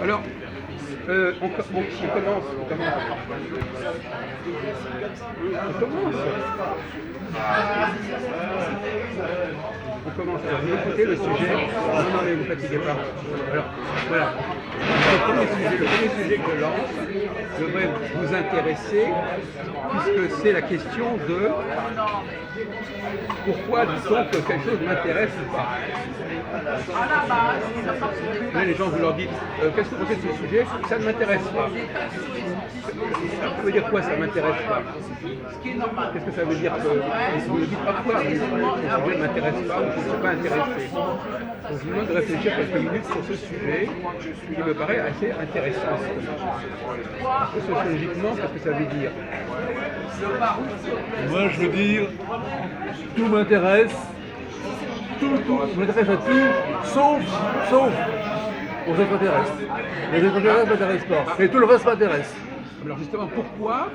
Alors, on commence. On commence. Alors, vous écoutez le sujet. Non, mais vous ne fatiguez pas. Alors, voilà. Le premier sujet que je lance devrait vous intéresser, puisque c'est la question de pourquoi dit-on que quelque chose m'intéresse ou pas. Là, les gens, vous leur dites qu'est-ce que vous pensez de ce sujet? Ça ne m'intéresse pas. Ça veut dire quoi, ça ne m'intéresse pas? Qu'est-ce que ça veut dire que vous le dites parfois, mais ce sujet ne m'intéresse pas ou je ne suis pas intéressé. Donc je vous demande de réfléchir quelques minutes sur ce sujet qui me paraît assez intéressant. Parce que sociologiquement, qu'est-ce que ça veut dire? Moi, je veux dire, tout m'intéresse, tout m'intéresse à tout, sauf aux extraterrestres. Les extraterrestres ne m'intéressent pas, mais tout le reste m'intéresse. Alors justement, pourquoi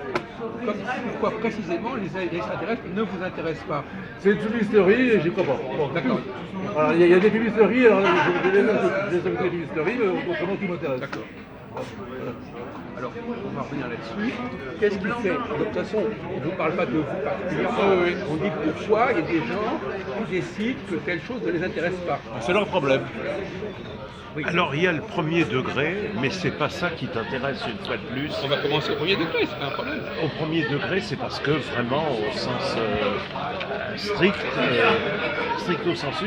précisément les extraterrestres ne vous intéressent pas? C'est une fumisterie et j'y crois pas. Bon, d'accord. Alors, il y a des fumisteries, alors je vais des fumisteries, mais autrement tout m'intéresse. D'accord. Alors, on va revenir là-dessus. Qu'est-ce qui fait? De toute façon, on ne vous parle pas de vous particulièrement. On dit pourquoi il y a des gens qui décident que telle chose ne les intéresse pas. C'est leur problème. Oui. Alors il y a le premier degré, mais c'est pas ça qui t'intéresse une fois de plus. On va commencer au premier degré, c'est pas un problème. Au premier degré, c'est parce que vraiment, au sens stricto sensu,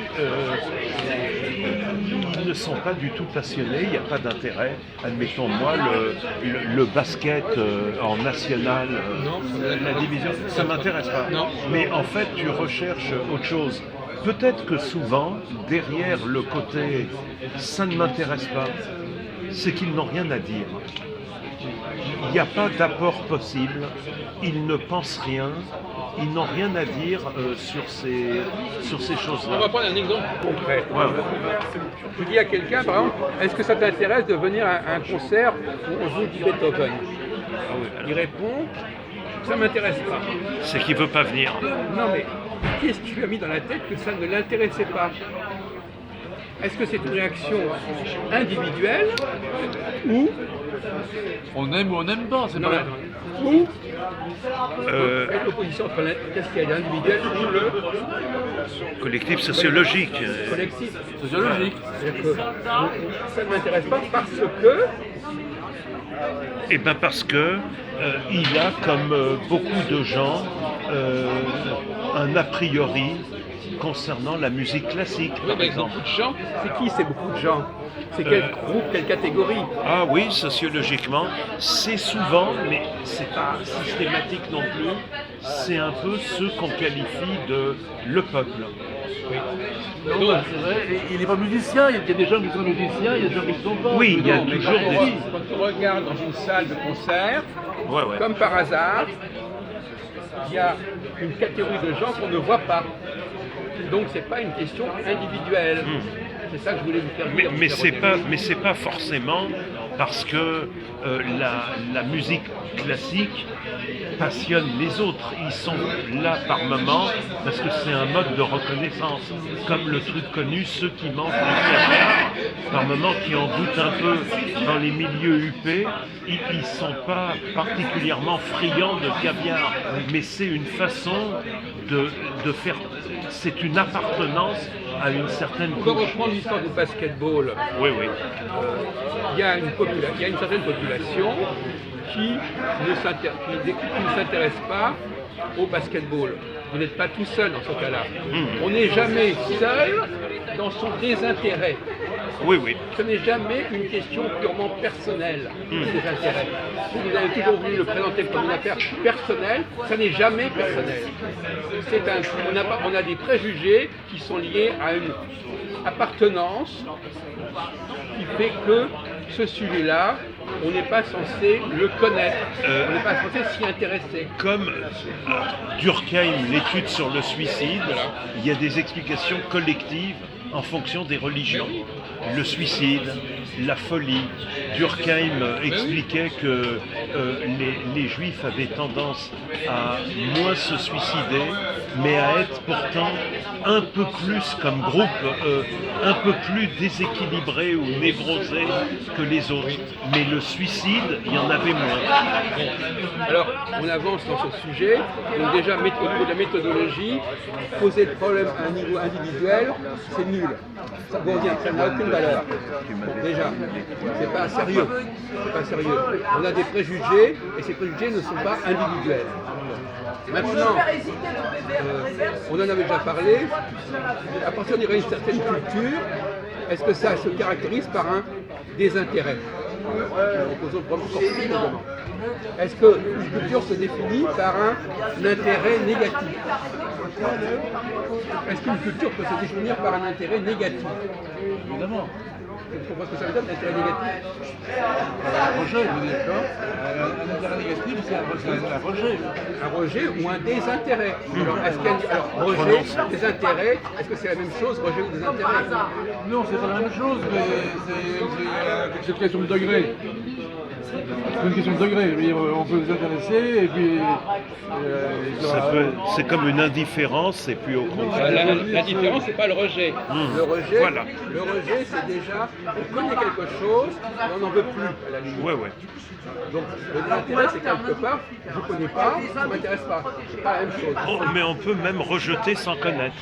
ils ne sont pas du tout passionnés, il n'y a pas d'intérêt. Admettons, moi, le basket en national, la division, ça ne m'intéresse pas. Non. Mais en fait, tu recherches autre chose. Peut-être que souvent, derrière le côté « ça ne m'intéresse pas », c'est qu'ils n'ont rien à dire. Il n'y a pas d'apport possible, ils ne pensent rien, ils n'ont rien à dire sur ces choses-là. On va prendre un exemple concret. Ouais. Je dis à quelqu'un, par exemple, est-ce que ça t'intéresse de venir à un concert où on joue du Beethoven? Il répond, ça ne m'intéresse pas. C'est qu'il ne veut pas venir. Non mais, qu'est-ce qui lui a mis dans la tête que ça ne l'intéressait pas? Est-ce que c'est une réaction individuelle ou On aime ou on n'aime pas, c'est non, pas ou l'opposition entre qu'est-ce qu'il y a d'individuel ou le Collectif sociologique. collectif? sociologique. C'est-à-dire que ça ne m'intéresse pas parce que Eh bien parce que il a, comme beaucoup de gens, un a priori concernant la musique classique, oui, par mais exemple. beaucoup de gens, c'est qui ces beaucoup de gens? C'est quel groupe, quelle catégorie? Ah oui, sociologiquement, c'est souvent, mais c'est pas systématique non plus, c'est un peu ceux qu'on qualifie de le peuple. Non, bah, c'est vrai, il n'est pas musicien, il y a des gens qui sont musiciens, il y a des gens qui ne sont pas. Oui, il y a Non, mais toujours des... quand on regarde dans une salle de concert, Ouais. comme par hasard, il y a une catégorie de gens qu'on ne voit pas. Donc c'est pas une question individuelle. C'est ça que je voulais vous faire dire. Mais c'est pas forcément parce que la musique classique passionne les autres. Ils sont là par moment parce que c'est un mode de reconnaissance. Comme le truc connu, ceux qui mangent du caviar, par moment qui en doutent un peu dans les milieux huppés, ils ne sont pas particulièrement friands de caviar. Mais c'est une façon de faire... C'est une appartenance à une certaine On va couche. reprendre l'histoire du basketball. Oui. Il y a une certaine population qui ne s'intéresse pas au basketball. Vous n'êtes pas tout seul dans ce cas-là. On n'est jamais seul dans son désintérêt. Oui. Ce n'est jamais une question purement personnelle, des intérêts. Vous avez toujours voulu le présenter comme une affaire personnelle, ça n'est jamais personnel. On a des préjugés qui sont liés à une appartenance qui fait que ce sujet-là, on n'est pas censé le connaître, on n'est pas censé s'y intéresser. Comme Durkheim, l'étude sur le suicide, il y a des explications collectives en fonction des religions. le suicide, la folie. Durkheim expliquait que les Juifs avaient tendance à moins se suicider, mais à être pourtant un peu plus comme groupe, un peu plus déséquilibrés ou névrosés que les autres. Mais le suicide, il y en avait moins. Alors, on avance dans ce sujet. Donc déjà, au niveau de la méthodologie, poser le problème à un niveau individuel, c'est nul. Ça n'a aucune valeur. Donc déjà, c'est pas sérieux. C'est pas sérieux. On a des préjugés et ces préjugés ne sont pas individuels. Maintenant, on en avait déjà parlé, à partir d'une certaine culture, est-ce que ça se caractérise par un désintérêt? En posant le problème encore plus longuement. Est-ce qu'une culture se définit par un intérêt négatif? Est-ce qu'une culture peut se définir par un intérêt négatif? Évidemment. Tu comprends ce que ça veut dire, l'intérêt négatif? Un rejet, vous êtes d'accord? Un intérêt négatif, c'est un rejet. Un rejet ou un désintérêt. Alors, rejet, désintérêt, est-ce que c'est la même chose, rejet ou désintérêt? Non, c'est pas la même chose, mais c'est une question de degré. C'est une question de degré. Je veux dire, on peut s'intéresser et puis. C'est comme une indifférence et puis au contraire. La différence, c'est pas le rejet. Le rejet, Voilà. le rejet, c'est déjà, on connaît quelque chose, mais on n'en veut plus à la limite. Ouais, ouais. Donc, le désintérêt, c'est quelque part, je ne connais pas, ça ne m'intéresse pas. C'est pas la même chose. Oh, mais on peut même rejeter sans connaître.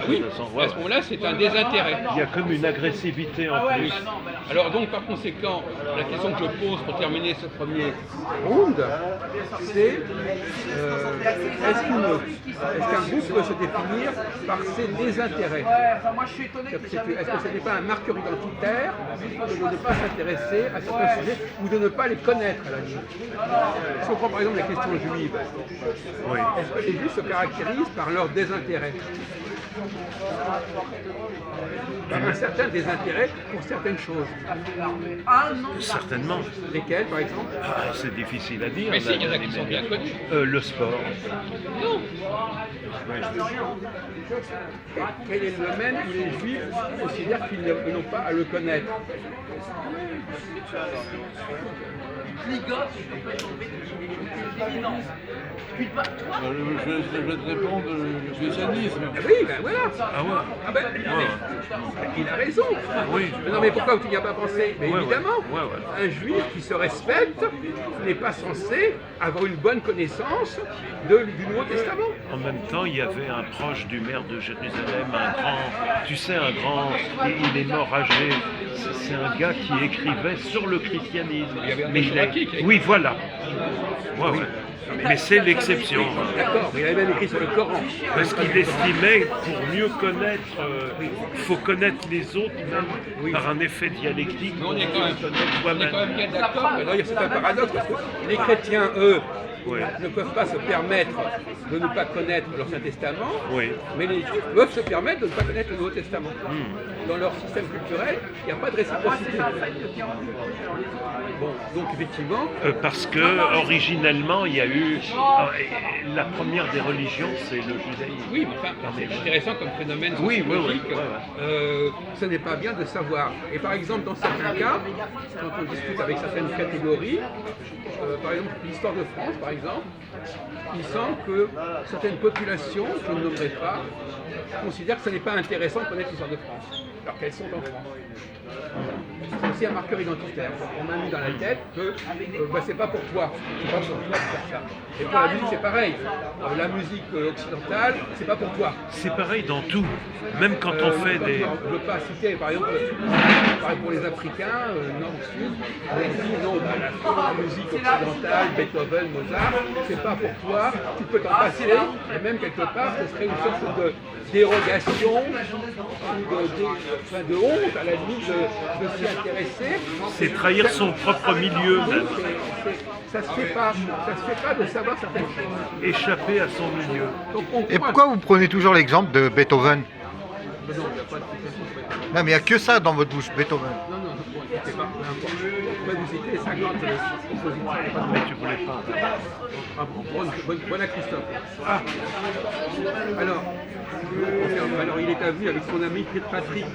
Oui, Ouais, à ce moment-là, c'est un désintérêt. il y a comme une agressivité en plus. Alors donc, par conséquent, la question que je pose pour terminer ce premier round, c'est est-ce qu'un groupe peut se définir par ses désintérêts? Est-ce que ce n'est pas un marqueur identitaire de ne pas s'intéresser à certains sujets ou de ne pas les connaître à la limite? Si on prend par exemple la question juive, Oui. est-ce que les Juifs se caractérisent par leur désintérêt? Par un certain désintérêt pour certaines choses. Certainement. Lesquelles, par exemple? Ah, c'est difficile à dire. Mais si, il y en a qui sont bien connus. Le sport. Non. Oui. Quel est le domaine où les Juifs considèrent qu'ils n'ont pas à le connaître? Je vais te répondre le christianisme. Oui, ben voilà. Ah ouais. Ah ben, non, mais il a raison. Oui. Non mais pourquoi tu n'y as pas pensé? Mais Ouais, évidemment, ouais. un juif qui se respecte n'est pas censé avoir une bonne connaissance du Nouveau Testament. En même temps, il y avait un proche du maire de Jérusalem, un grand, il est mort âgé. C'est un gars qui écrivait sur le christianisme. Il y avait un Mais Machorakic, oui, voilà. Ouais, ouais. Mais c'est l'exception. D'accord, mais il avait même écrit sur le Coran. Parce qu'il estimait, pour mieux connaître, il faut connaître les autres, même par un effet dialectique. Mais on est quand même, soi-même. bien d'accord. D'ailleurs, c'est un paradoxe parce que les chrétiens, eux, Oui. ne peuvent pas se permettre de ne pas connaître l'Ancien Testament, Oui. mais les Juifs peuvent se permettre de ne pas connaître le Nouveau Testament. Dans leur système culturel, il n'y a pas de réciprocité. Bon, donc effectivement, Parce que originellement, il y a eu la première des religions, c'est le judaïsme. oui, mais enfin, c'est intéressant comme phénomène Oui, oui, sociologique. oui, Ce n'est pas bien de savoir. Et par exemple, dans certains cas, quand on discute avec certaines catégories, par exemple l'histoire de France, par exemple, il semble que certaines populations, je ne nommerai pas, considèrent que ce n'est pas intéressant de connaître l'histoire de France, alors qu'elles sont en France. C'est aussi un marqueur identitaire. On m'a mis dans la tête que c'est pas pour toi, c'est pas pour toi de faire ça. Et pour la musique, c'est pareil. La musique occidentale, c'est pas pour toi. C'est pareil dans tout. Même quand on fait des... Je ne veux pas citer, par exemple, pour les Africains, nord-sud, on dit non, la musique occidentale, Beethoven, Mozart, c'est pas pour toi, tu peux t'en passer, et même quelque part, ce serait une sorte de dérogation ou de honte à la limite de s'y intéresser. C'est trahir son propre milieu, même. Ça se fait pas de savoir certaines choses. Échapper à son milieu. Donc, Et pourquoi vous prenez toujours l'exemple de Beethoven? Non, il n'y a pas de citation sur Beethoven. Non, mais il n'y a que ça dans votre bouche, Beethoven. Non, c'est pas, peu importe. pourrais vous citer 50 compositeurs. Mais tu voulais pas. Ah, voilà Christophe. Ah. Alors, il est à vue avec son ami Patrick.